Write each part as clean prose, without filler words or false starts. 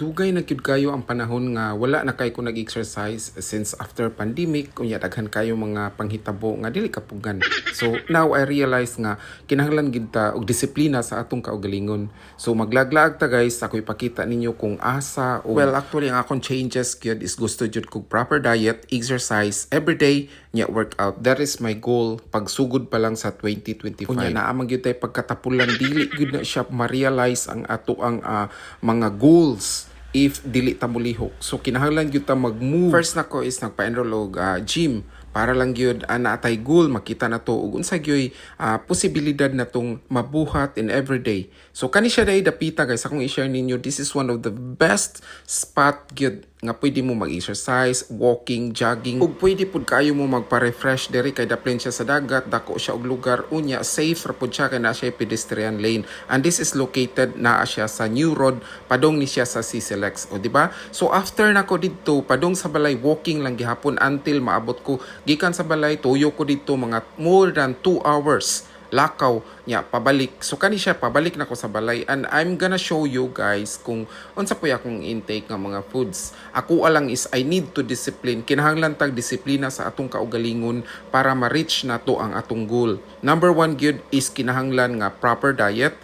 Dugay na gyud kayo ang panahon nga wala na kay ko nag-exercise since after pandemic kunya daghan kayo mga panghitabo nga dili kapugan. So now I realize nga kinahanglan gid ta og disiplina sa atong kaugalingon. So maglaglag ta guys, ako ipakita ninyo kung asa o well actually ang akong changes gyud is gusto jud kog proper diet, exercise every day nya workout. That is my goal pagsugod pa lang sa 2025. Kunya naa man gyud tay pagkatapulan dili gyud na siya ma-realize ang ato ang mga goals if dili ta mulihok. So kinahanglan gyud ta mag-move. First nako is nagpa-enroll og gym para lang gyud naatay goal makita na to ug unsa gyoy posibilidad natong mabuhat in everyday. So kani siya dai dapita guys, akong i-share ninyo, this is one of the best spot gyud nga pwede mo mag-exercise, walking, jogging, ug pwede pud kayo mo magpa-refresh diri kay daplin siya sa dagat, dako siya og lugar unya, safe ra pud siya kay naa siya pedestrian lane. And this is located naa siya sa New Road, padong ni siya sa CCLX, o di ba? So after nako didto, padong sa balay walking lang gihapon until maabot ko gikan sa balay, tuyo ko dito mga more than 2 hours lakaw nya pabalik. So kani siya pabalik na ko sa balay, and I'm gonna show you guys kung unsa po akong intake nga mga foods. Ako alang is I need to discipline. Kinahanglan tag disiplina sa atong kaugalingon para ma-reach nato ang atong goal. Number 1 gyud is kinahanglan nga proper diet,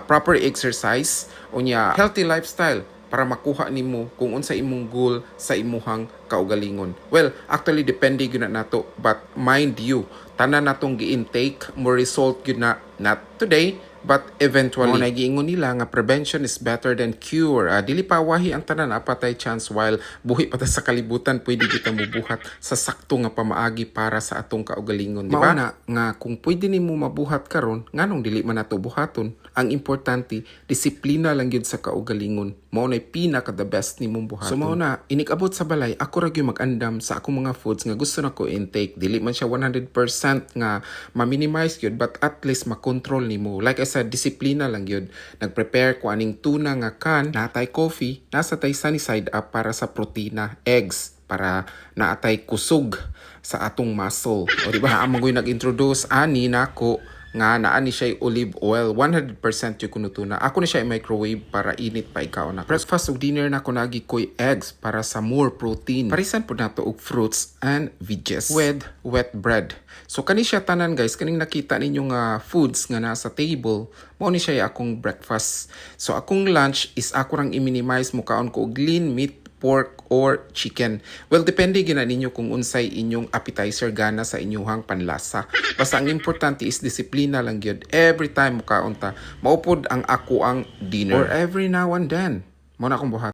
proper exercise, unya healthy lifestyle para makuha nimo kung unsa imong goal sa imuhang kaugalingon. Well, actually depende gyud na nato, but mind you, tanan natong gi-intake mo result gyud na not today but eventually. Mo nagiingon nila nga prevention is better than cure. Dili pa wahi ang tanan, apatay chance while buhi pa ta sa kalibutan, pwede kita mubuhat sa sakto nga pamaagi para sa atong kaugalingon, di ba? Mauna nga kung pwede nimo mabuhat karon, nganong dili man nato buhaton? Ang importante, disiplina lang gyud sa kaugalingon. Mao nay pinaka the best nimong buhaton. So mao na inikabot sa balay, ako ra gyud mag-andam sa akong mga foods nga gusto nako intake. Dili man siya 100% nga ma-minimize gyud, but at least ma-control nimo. Like I said, disiplina lang yun. Nag-prepare ko aning tuna nga can, natay coffee, nasa tay sunny side up para sa protina, eggs para naatay kusog sa atong muscle. O diba, naamangoy nag-introduce ani nako nga naani siya olive oil, 100% yung kunutuna. Ako na siya i-microwave para init pa ikaw na. Breakfast ug dinner na ko nagi koy eggs para sa more protein. Parisan po nato og fruits and veggies with wet bread. So kani siya tanan guys, kaning nakita ninyo nga foods nga nasa table, mao ni siya akong breakfast. So akong lunch is ako rang i-minimize mo kaon ko og lean meat, pork or chicken. Well, depende gina ninyo kung unsay inyong appetizer gana sa inyong panlasa. Basta ang importante is disiplina lang gyud. Every time mo kaon ta, maupod ang ako ang dinner. Or every now and then. Mo na akong buhat.